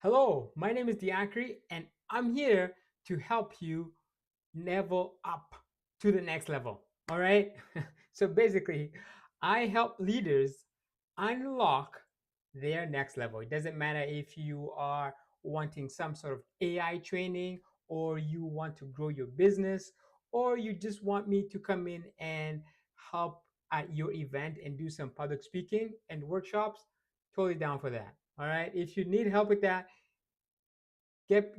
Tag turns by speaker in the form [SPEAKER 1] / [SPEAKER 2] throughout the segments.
[SPEAKER 1] Hello, my name is Diakri, and I'm here to help you level up to the next level. All right. So basically, I help leaders unlock their next level. It doesn't matter if you are wanting some sort of AI training, or you want to grow your business, or you just want me to come in and help at your event and do some public speaking and workshops. Totally down for that. All right. If you need help with that, get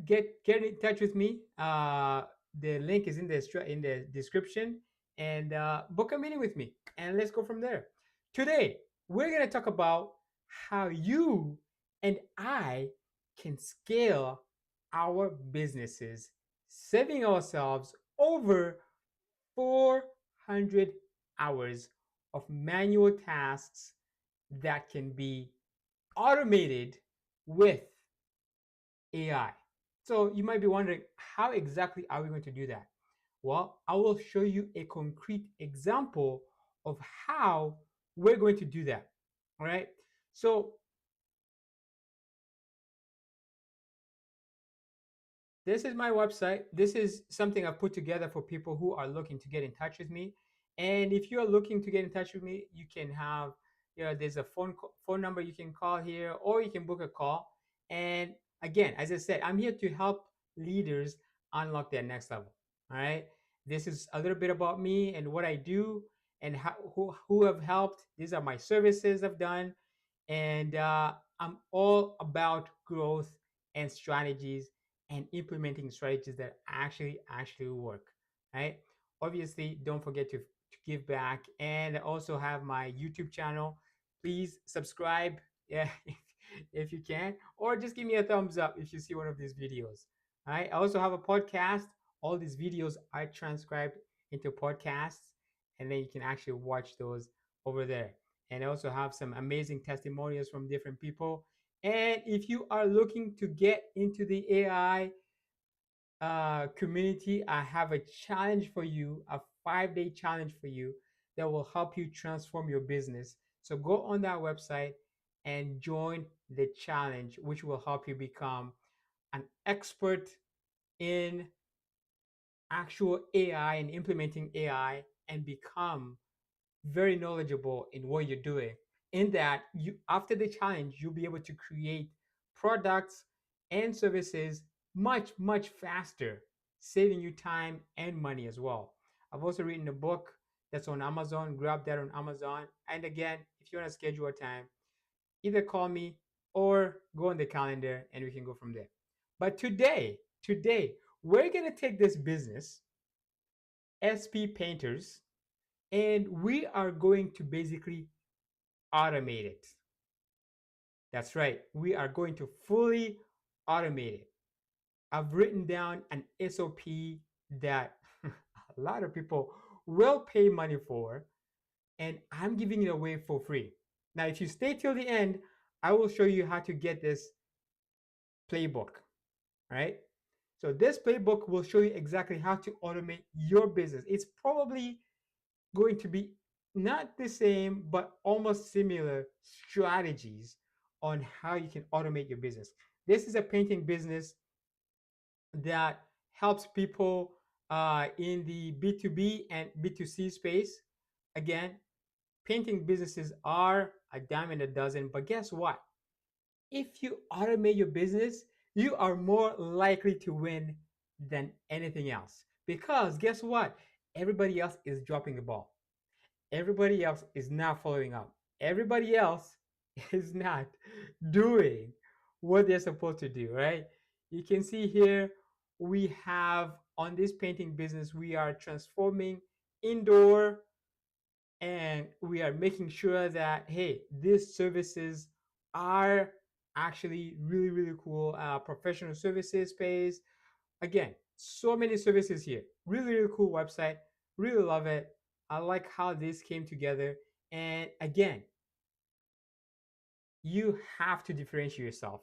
[SPEAKER 1] in touch with me. The link is in the description, and book a meeting with me, and let's go from there. Today, we're gonna talk about how you and I can scale our businesses, saving ourselves over 400 hours of manual tasks that can be automated with AI. So you might be wondering, how exactly are we going to do that? Well, I will show you a concrete example of how we're going to do that. All right. So this is my website. This is something I've put together for people who are looking to get in touch with me. And if you're looking to get in touch with me, you can have, there's a phone number you can call here, or you can book a call. And again, as I said, I'm here to help leaders unlock their next level. All right. This is a little bit about me and what I do, and who have helped. These are my services I've done. And I'm all about growth and strategies, and implementing strategies that actually work, right? Obviously, don't forget to give back, and I also have my YouTube channel. Please subscribe, yeah, if you can, or just give me a thumbs up if you see one of these videos. All right. I also have a podcast. All these videos are transcribed into podcasts, and then you can actually watch those over there. And I also have some amazing testimonials from different people. And if you are looking to get into the AI community, I have a challenge for you, a 5-day challenge for you that will help you transform your business. So go on that website and join the challenge, which will help you become an expert in actual AI and implementing AI, and become very knowledgeable in what you're doing. In that, you after the challenge, you'll be able to create products and services much faster, saving you time and money as well. I've also written a book that's on Amazon. Grab that on Amazon. And again, if you want to schedule a time, either call me or go on the calendar, and we can go from there. But today, we're gonna take this business, SP Painters, and we are going to basically automate it. That's right. We are going to fully automate it. I've written down an SOP that a lot of people will pay money for, and I'm giving it away for free. Now, if you stay till the end, I will show you how to get this playbook, right? So this playbook will show you exactly how to automate your business. It's probably going to be not the same, but almost similar strategies on how you can automate your business. This is a painting business that helps people in the B2B and B2C space. Again, painting businesses are a dime a dozen, but guess what? If you automate your business, you are more likely to win than anything else. Because guess what? Everybody else is dropping the ball. Everybody else is not following up. Everybody else is not doing what they're supposed to do, right? You can see here we have, on this painting business, we are transforming indoor, and we are making sure that, hey, these services are actually really cool. Professional services space. Again, so many services here. Really cool website. Really love it. I like how this came together. And again, you have to differentiate yourself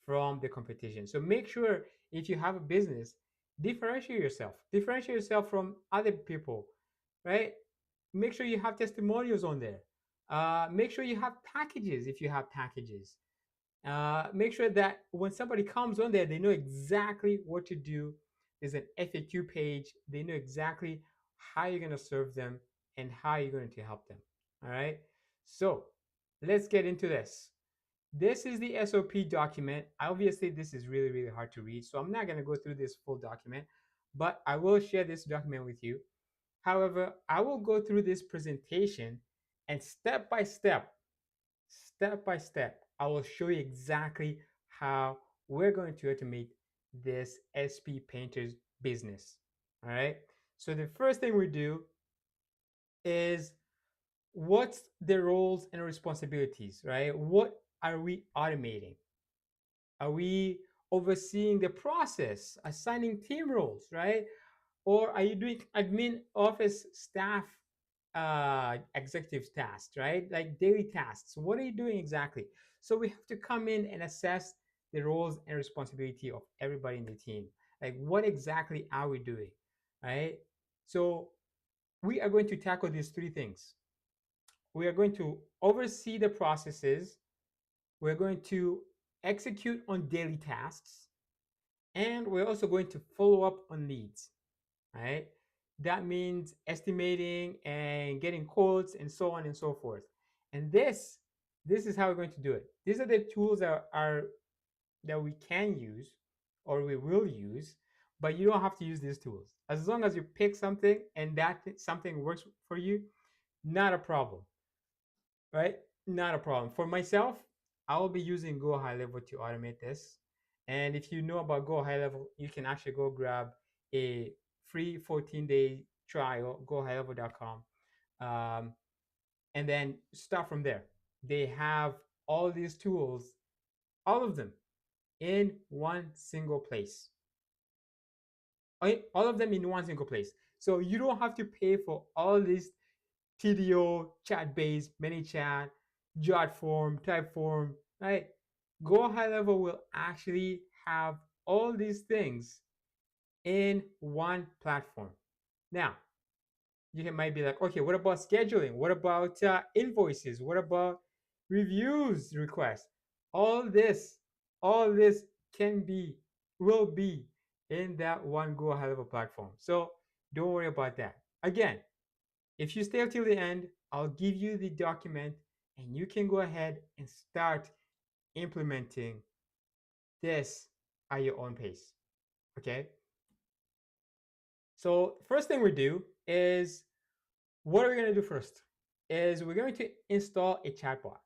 [SPEAKER 1] from the competition. So make sure, if you have a business, differentiate yourself. Differentiate yourself from other people, right? Make sure you have testimonials on there. Make sure you have packages if you have packages. Make sure that when somebody comes on there, they know exactly what to do. There's an FAQ page. They know exactly how you're going to serve them and how you're going to help them. All right. So let's get into this. This is the SOP document. Obviously, this is really, really hard to read. So I'm not going to go through this full document, but I will share this document with you. However, I will go through this presentation and step by step, I will show you exactly how we're going to automate this SP Painters business. All right. So the first thing we do is what's the roles and responsibilities, right? What are we automating? Are we overseeing the process, assigning team roles, right? Or are you doing admin office staff executive tasks, right? Like daily tasks. What are you doing exactly? So we have to come in and assess the roles and responsibility of everybody in the team. Like what exactly are we doing, right? So we are going to tackle these three things. We are going to oversee the processes. We're going to execute on daily tasks, and we're also going to follow up on leads, right? That means estimating and getting quotes and so on and so forth. And this is how we're going to do it. These are the tools that we can use or we will use, but you don't have to use these tools. As long as you pick something and that something works for you, not a problem, right? Not a problem. For myself, I will be using Go High Level to automate this. And if you know about Go High Level, you can actually go grab a free 14-day trial, gohighlevel.com, and then start from there. They have all these tools, all of them in one single place. All of them in one single place. So you don't have to pay for all these TDO, chat based, ManyChat, Jot form, type form, right? Go High Level will actually have all these things in one platform. Now, might be like, okay, what about scheduling? What about invoices? What about reviews requests? All this, all this can be, will be in that one Go High Level platform. So don't worry about that. Again, if you stay till the end, I'll give you the document and you can go ahead and start implementing this at your own pace. Okay. So first thing we do is, what are we going to do first? Is we're going to install a chatbot,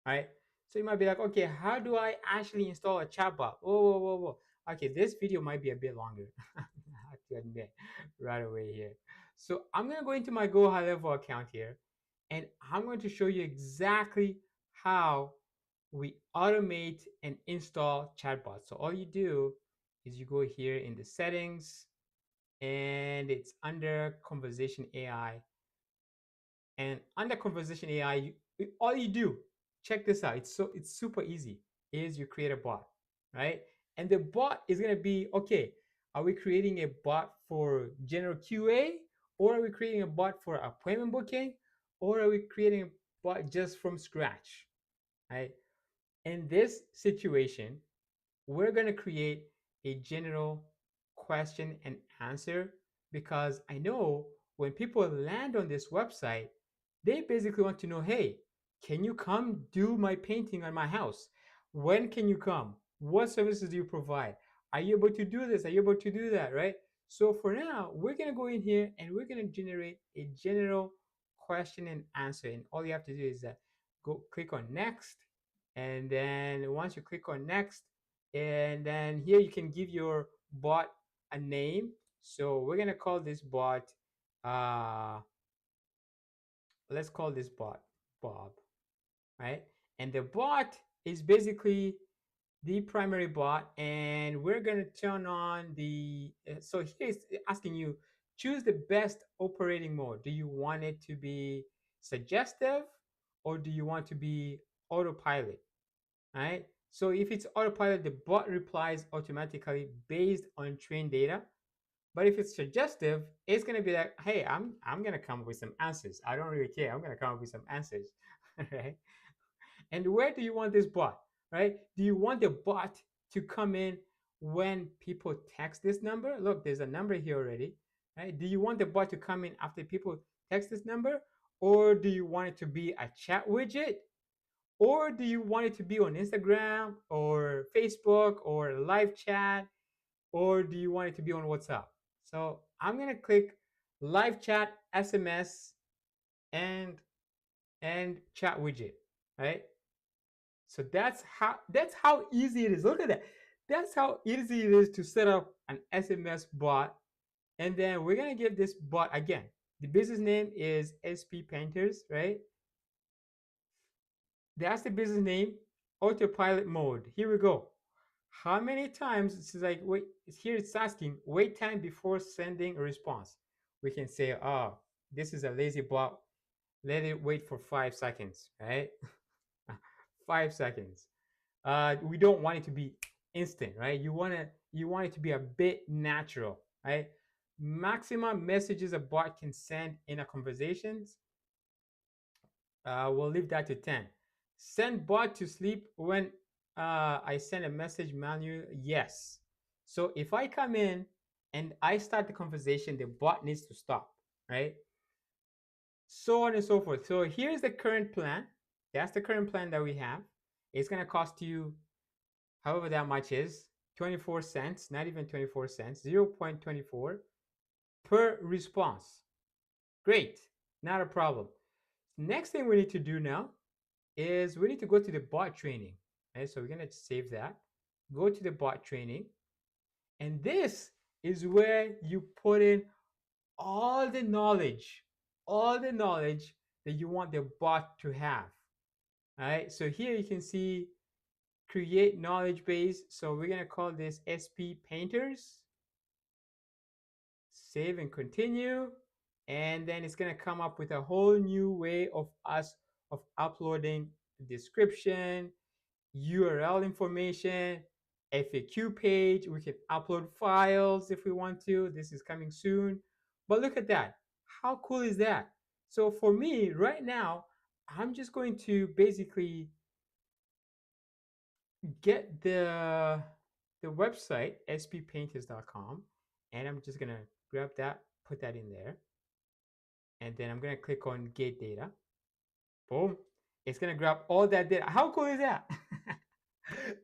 [SPEAKER 1] right? So you might be like, okay, how do I actually install a chatbot? Whoa, whoa, whoa, whoa. Okay, this video might be a bit longer. I have to admit right away here. So I'm going to go into my Go High Level account here, and I'm going to show you exactly how we automate and install chatbots. So all you do is you go here in the settings, and it's under conversation AI. And under conversation AI, all you do, check this out. It's super easy. Is you create a bot, right? And the bot is gonna be, okay, are we creating a bot for general QA, or are we creating a bot for appointment booking, or are we creating a bot just from scratch, right? In this situation, we're going to create a general question and answer, because I know when people land on this website, they basically want to know, hey, can you come do my painting on my house? When can you come? What services do you provide? Are you able to do this? Are you able to do that? Right? So for now, we're going to go in here and we're going to generate a general question and answer. And all you have to do is that go click on next. And then once you click on next, and then here you can give your bot a name. So we're going to call this bot, uh, let's call this bot Bob, right? And the bot is basically the primary bot, and we're going to turn on the, so here it's asking you, choose the best operating mode. Do you want it to be suggestive, or do you want to be autopilot, right? So if it's autopilot, the bot replies automatically based on trained data. But if it's suggestive, it's gonna be like, hey, I'm gonna come up with some answers. I don't really care. I'm gonna come up with some answers, right? And where do you want this bot? right? Do you want the bot to come in when people text this number? Look, there's a number here already, right? Do you want the bot to come in after people text this number? Or do you want it to be a chat widget? Or do you want it to be on Instagram or Facebook or live chat? Or do you want it to be on WhatsApp? So I'm gonna click live chat, SMS, and chat widget, right? So that's how easy it is. Look at that. That's how easy it is to set up an SMS bot. And then we're gonna give this bot again. The business name is SP Painters, right? That's the business name. Autopilot mode. Here we go. How many times it's like wait here it's asking wait time before sending a response. We can say, oh, this is a lazy bot. Let it wait for 5 seconds, right? 5 seconds. We don't want it to be instant, right? You want it to be a bit natural, right? Maximum messages a bot can send in a conversations. We'll leave that to 10. Send bot to sleep when I send a message manual. Yes. So if I come in and I start the conversation, the bot needs to stop, right? So on and so forth. So here's the current plan. That's the current plan that we have. It's going to cost you however that much is 24 cents, not even 24 cents, 0.24 per response. Great, not a problem. Next thing we need to do now is we need to go to the bot training. Okay, so we're going to save that. Go to the bot training. And this is where you put in all the knowledge, all the knowledge that you want the bot to have. All right, so here you can see create knowledge base. So we're going to call this SP Painters. Save and continue. And then it's going to come up with a whole new way of us of uploading description, URL information, FAQ page. We can upload files if we want to. This is coming soon. But look at that. How cool is that? So for me right now, I'm just going to basically get the website sppainters.com, and I'm just gonna grab that, put that in there, and then I'm gonna click on get data. Boom. It's gonna grab all that data. How cool is that?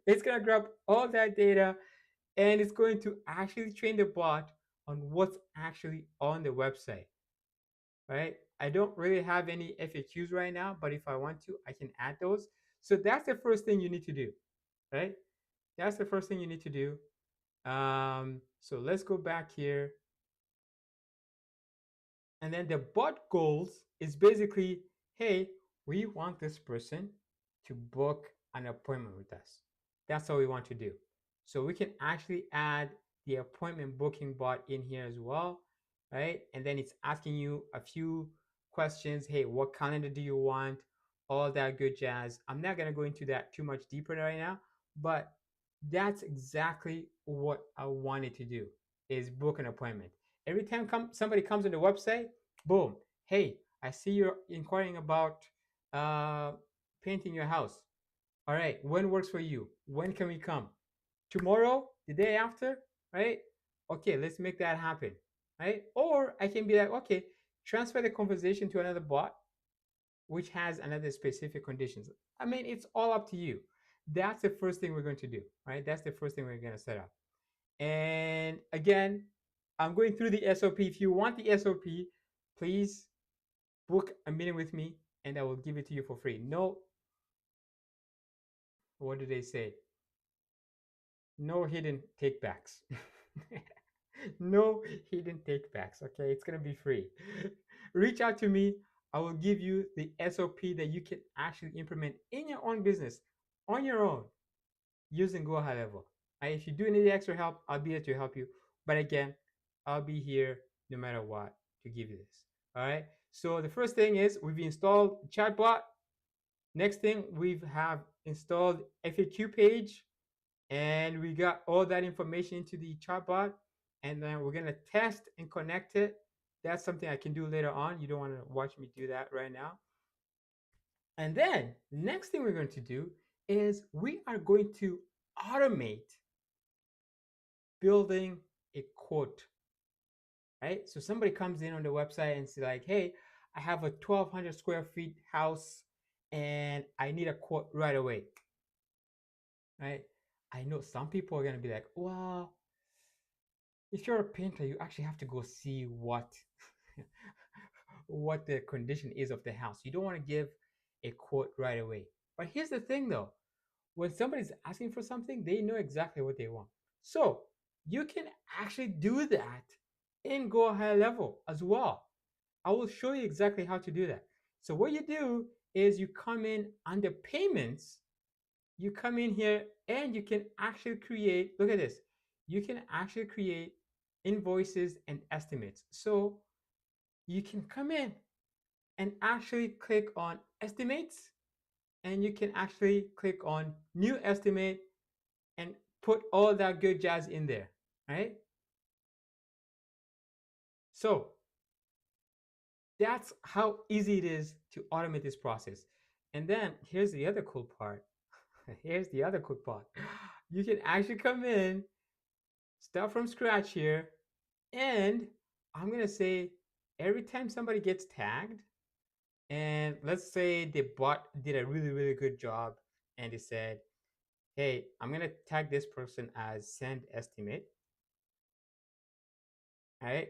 [SPEAKER 1] It's gonna grab all that data and it's going to actually train the bot on what's actually on the website, right? I don't really have any FAQs right now, but if I want to, I can add those. So that's the first thing you need to do, right? That's the first thing you need to do. So let's go back here. And then the bot goals is basically, hey, we want this person to book an appointment with us. That's all we want to do. So we can actually add the appointment booking bot in here as well, right? And then it's asking you a few questions. Hey, what calendar do you want? All that good jazz. I'm not going to go into that too much deeper right now, but that's exactly what I wanted to do is book an appointment. Every time somebody comes on the website, boom, hey, I see you're inquiring about uh, painting your house. All right, when works for you? When can we come? Tomorrow, the day after, right? Okay, let's make that happen, right? Or I can be like, okay, transfer the conversation to another bot, which has another specific conditions. I mean, it's all up to you. That's the first thing we're going to do, right? That's the first thing we're going to set up. And again, I'm going through the SOP. If you want the SOP, please book a meeting with me and I will give it to you for free. No, what do they say? No hidden takebacks. No hidden takebacks. Okay, it's gonna be free. Reach out to me. I will give you the SOP that you can actually implement in your own business on your own using Go High Level. And if you do need extra help, I'll be here to help you. But again, I'll be here no matter what to give you this. All right. So the first thing is we've installed chatbot. Next thing we have installed FAQ page, and we got all that information into the chatbot. And then we're gonna test and connect it. That's something I can do later on. You don't want to watch me do that right now. And then next thing we're going to do is we are going to automate building a quote, right? So somebody comes in on the website and say like, "Hey, I have a 1,200 square feet house and I need a quote right away," right? I know some people are gonna be like, "Well, if you're a painter, you actually have to go see what the condition is of the house. You don't want to give a quote right away." But here's the thing though, when somebody's asking for something, they know exactly what they want. So you can actually do that in Go High Level as well. I will show you exactly how to do that. So what you do is you come in under payments, you come in here and you can actually create, look at this, you can actually create invoices and estimates. So you can come in and actually click on estimates, and you can actually click on new estimate and put all that good jazz in there, right? So that's how easy it is to automate this process. And then here's the other cool part. Here's the other cool part. You can actually come in, start from scratch here, and I'm going to say every time somebody gets tagged, and let's say the bot did a really, really good job and they said, "Hey, I'm going to tag this person as send estimate," right?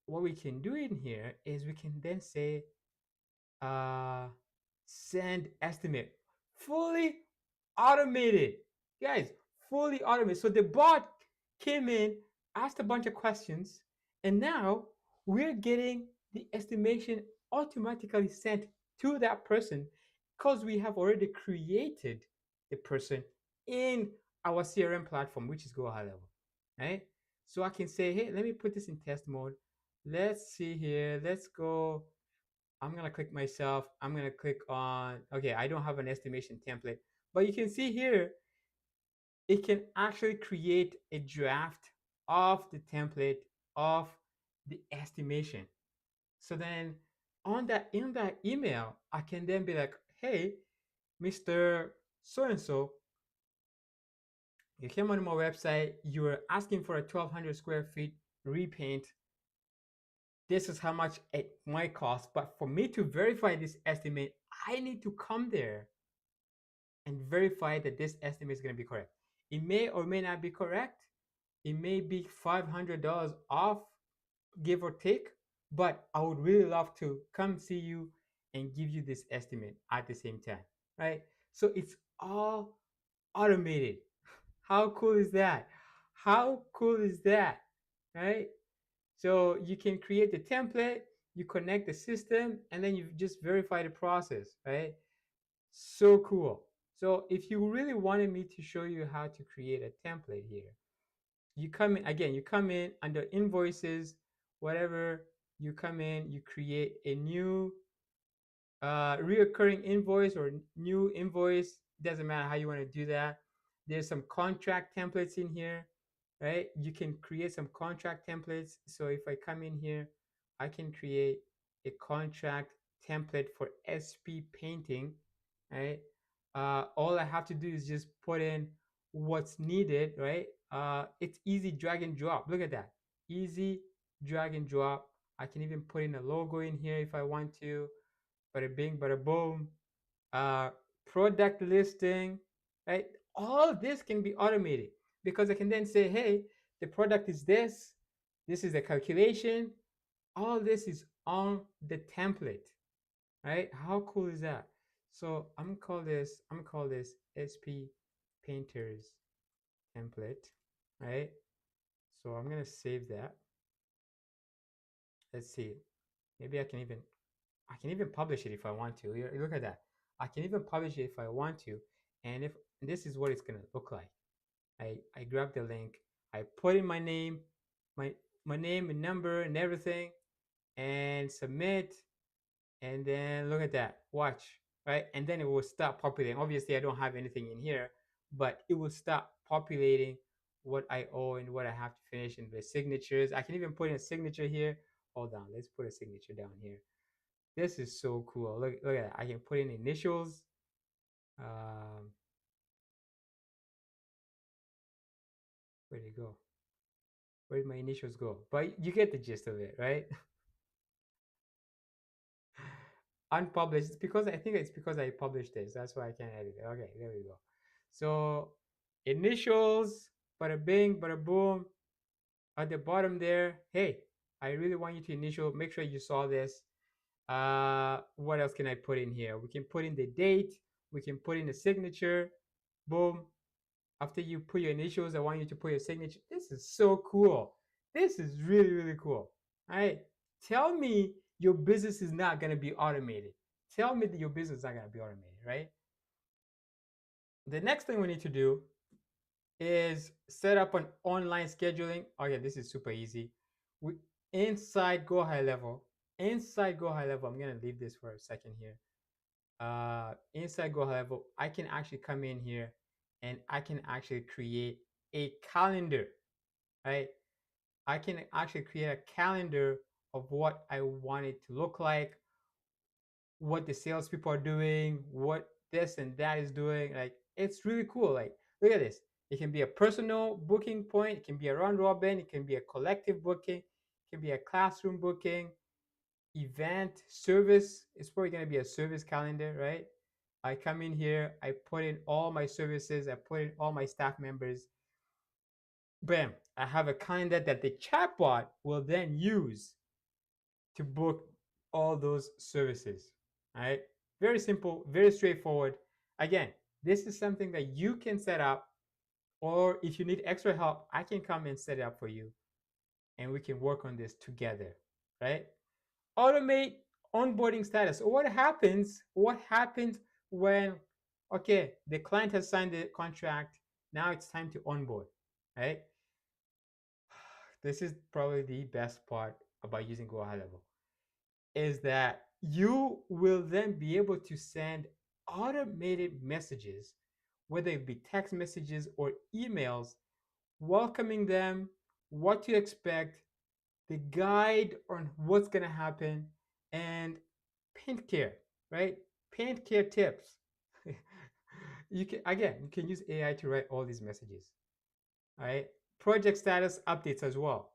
[SPEAKER 1] What we can do in here is we can then say uh, send estimate, fully automated, guys, fully automated. So the bot came in, asked a bunch of questions, and now we're getting the estimation automatically sent to that person because we have already created the person in our CRM platform, which is Go High Level, right? So I can say, "Hey, let me put this in test mode. Let's see here. Let's go. I'm gonna click myself. I'm gonna click on, okay, I don't have an estimation template, but you can see here, it can actually create a draft of the template of the estimation. So then on that, in that email, I can then be like, "Hey, Mr. So-and-so, you came on my website, you were asking for a 1,200 square feet repaint. This is how much it might cost. But for me to verify this estimate, I need to come there and verify that this estimate is going to be correct. It may or may not be correct. It may be $500 off, give or take, but I would really love to come see you and give you this estimate at the same time, right? So it's all automated. How cool is that? How cool is that, right? So you can create the template, you connect the system, and then you just verify the process, right? So cool. So if you really wanted me to show you how to create a template here, you come in again, you come in under invoices, whatever, you come in, you create a new reoccurring invoice or new invoice. Doesn't matter how you want to do that. There's some contract templates in here, right? You can create some contract templates. So if I come in here, I can create a contract template for SP painting, right? All I have to do is just put in what's needed, right? It's easy drag and drop. Look at that. Easy drag and drop. I can even put in a logo in here if I want to. Bada bing, bada boom. Uh, Product listing, right? All this can be automated because I can then say, "Hey, the product is this. This is the calculation. All this is on the template, right?" How cool is that? So I'm gonna call this SP Painters template, right? So I'm gonna save that. Let's see. Maybe I can even publish it if I want to. Look at that. I can even publish it if I want to. And if this is what it's gonna look like. I grab the link, I put in my name, my my name and number and everything, and submit. And then look at that. Watch, right? And then it will start populating. Obviously, I don't have anything in here, but it will start populating what I owe and what I have to finish in the signatures. I can even put in a signature here. Hold on, let's put a signature down here. This is so cool. Look at that. I can put in initials. Um, where did it go? Where did my initials go? But you get the gist of it, right? Unpublished. It's because I think it's because I published this. That's why I can't edit it. Okay, there we go. So initials, bada bing, bada boom. At the bottom there, hey, I really want you to initial. Make sure you saw this. What else can I put in here? We can put in the date. We can put in the signature. Boom. After you put your initials, I want you to put your signature. This is so cool. This is really, really cool. All right. Tell me your business is not going to be automated. Tell me that your business is not going to be automated, right? The next thing we need to do is set up an online scheduling. Oh, yeah, this is super easy. We inside Go High Level. Inside Go High Level, I'm going to leave this for a second here. Inside Go High Level, I can actually come in here and I can actually create a calendar, right? I can actually create a calendar of what I want it to look like, what the salespeople are doing, what this and that is doing. Like, it's really cool. Like, look at this. It can be a personal booking point, it can be a round robin, it can be a collective booking, it can be a classroom booking, event, service. It's probably going to be a service calendar, right? I come in here, I put in all my services, I put in all my staff members. Bam, I have a calendar that the chatbot will then use to book all those services. All right. Very simple, very straightforward. Again, this is something that you can set up, or if you need extra help, I can come and set it up for you and we can work on this together. Right. Automate onboarding status. So what happens? What happens when, okay, the client has signed the contract. Now it's time to onboard, right? This is probably the best part about using Go High Level is that you will then be able to send automated messages, whether it be text messages or emails, welcoming them, what to expect, the guide on what's going to happen, and paint care, right? Paint care tips. You can use AI to write all these messages, right? Project status updates as well.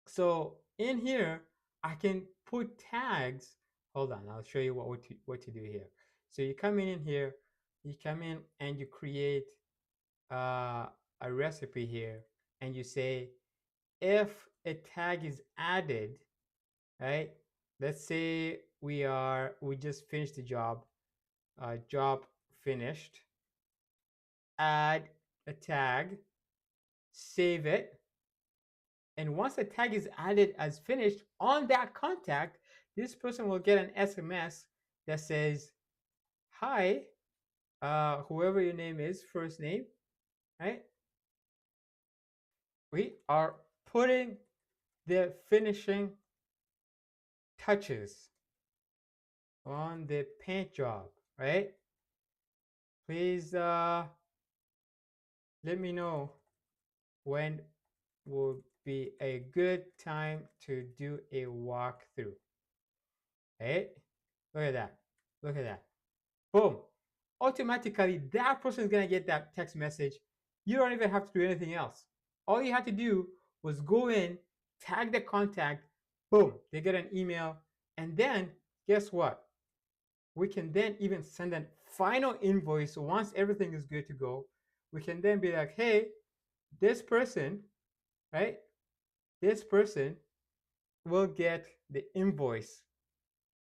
[SPEAKER 1] So in here, I can put tags. Hold on, I'll show you what to do here. So you come in here, you come in and you create uh, a recipe here, and you say if a tag is added, right? Let's say we just finished the job, job finished. Add a tag, save it, and once the tag is added as finished on that contact, this person will get an SMS that says, "Hi, whoever your name is, first name, right? We are putting the finishing touches on the paint job, right? Please let me know when will be a good time to do a walkthrough." Right? Look at that. Look at that. Boom. Automatically, that person is going to get that text message. You don't even have to do anything else. All you had to do was go in, tag the contact, boom, they get an email. And then, guess what? We can then even send a final invoice once everything is good to go. We can then be like, hey, this person, right? This person will get the invoice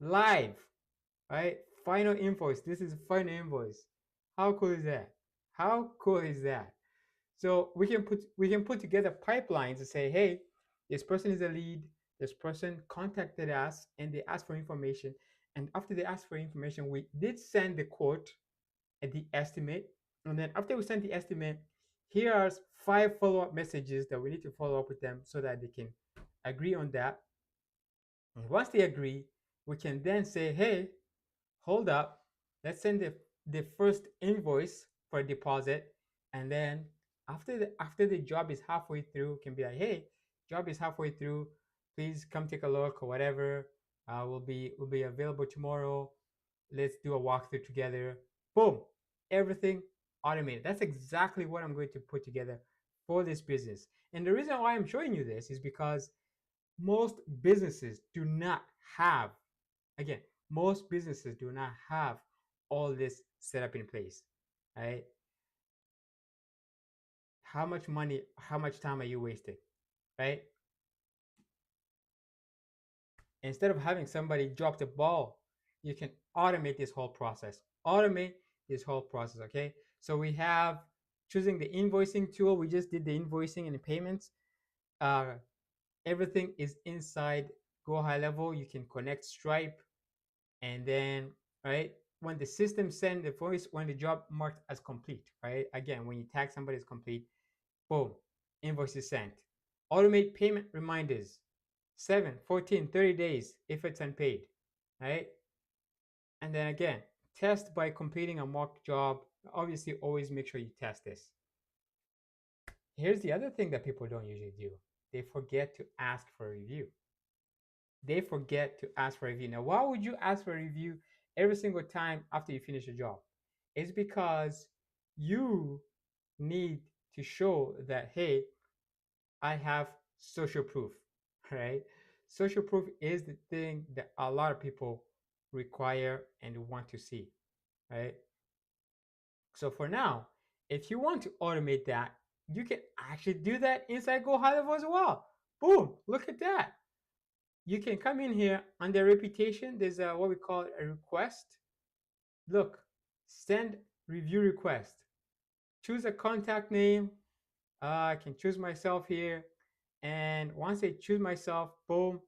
[SPEAKER 1] live, right? Final invoice. This is final invoice. How cool is that? How cool is that? So we can put together pipelines to say, hey, this person is a lead. This person contacted us and they asked for information. And after they asked for information, we did send the quote and the estimate. And then after we sent the estimate, here are 5 follow-up messages that we need to follow up with them so that they can agree on that. And once they agree, we can then say, hey, hold up, let's send the first invoice for deposit. And then after the job is halfway through, can be like, hey, job is halfway through. Please come take a look or whatever. We'll be available tomorrow. Let's do a walkthrough together. Boom, everything automated. That's exactly what I'm going to put together for this business. And the reason why I'm showing you this is because most businesses do not have, again, most businesses do not have all this set up in place, right? How much money, how much time are you wasting, right? Instead of having somebody drop the ball, you can automate this whole process. Automate this whole process, okay? So we have choosing the invoicing tool. We just did the invoicing and the payments. Uh, Everything is inside Go High Level. You can connect Stripe, and then, right, when the system send the voice, when the job marked as complete, right? Again, when you tag somebody as complete, boom, invoice is sent. Automate payment reminders, 7, 14, 30 days if it's unpaid, right? And then again, test by completing a mock job. Obviously, always make sure you test this. Here's the other thing that people don't usually do. They forget to ask for a review. They forget to ask for a review. Now, why would you ask for a review every single time after you finish a job? It's because you need to show that, hey, I have social proof, right? Social proof is the thing that a lot of people require and want to see, right? So for now, if you want to automate that, you can actually do that inside Go High Level as well. Boom, look at that. You can come in here under reputation. There's a, what we call a request. Look, send review request. Choose a contact name. I can choose myself here. And once I choose myself, boom,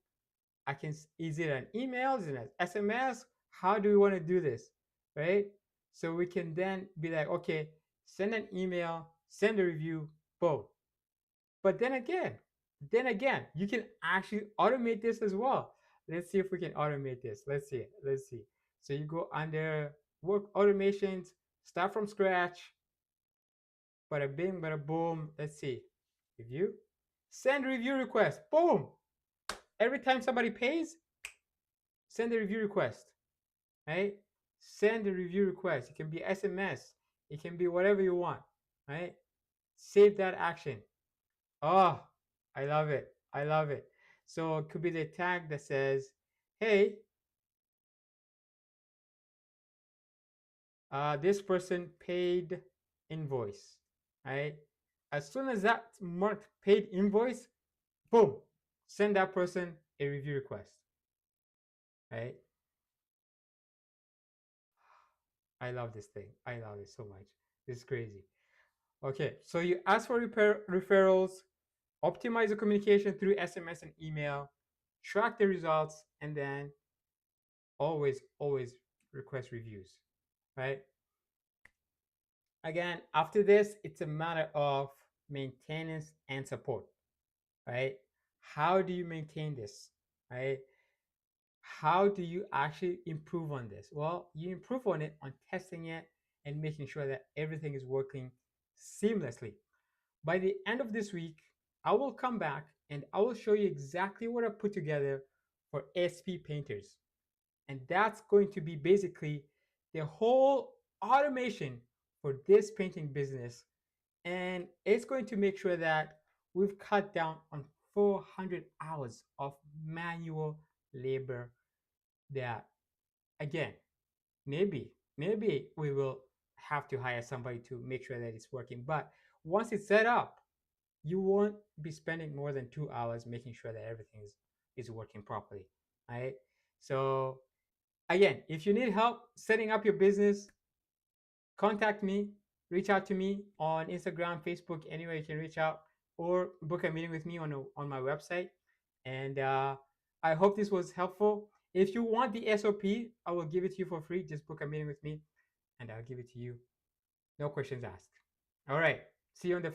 [SPEAKER 1] I can, is it an email? Is it an SMS? How do we want to do this? Right? So we can then be like, okay, send an email, send a review, boom. But then again, you can actually automate this as well. Let's see if we can automate this. Let's see. Let's see. So you go under work automations, start from scratch, bada bing, bada boom. Let's see. Review. Send review request. Boom. Every time somebody pays, send a review request. Right? Send a review request. It can be SMS. It can be whatever you want. Right? Save that action. Oh, I love it. I love it. So it could be the tag that says, hey, this person paid invoice, right? As soon as that marked paid invoice, boom, send that person a review request, right? I love this thing. I love it so much. It's crazy. Okay, so you ask for referrals, optimize the communication through SMS and email, track the results, and then always request reviews, right? Again, after this, it's a matter of maintenance and support, right? How do you maintain this, right? How do you actually improve on this? Well, you improve on it on testing it and making sure that everything is working seamlessly. By the end of this week, I will come back and I will show you exactly what I put together for SP painters. And that's going to be basically the whole automation for this painting business. And it's going to make sure that we've cut down on 400 hours of manual labor that, again, maybe we will have to hire somebody to make sure that it's working. But once it's set up, you won't be spending more than 2 hours making sure that everything is working properly. Right? So again, if you need help setting up your business, contact me, reach out to me on Instagram, Facebook, anywhere you can reach out, or book a meeting with me on my website. And I hope this was helpful. If you want the SOP, I will give it to you for free. Just book a meeting with me and I'll give it to you. No questions asked. All right. See you on the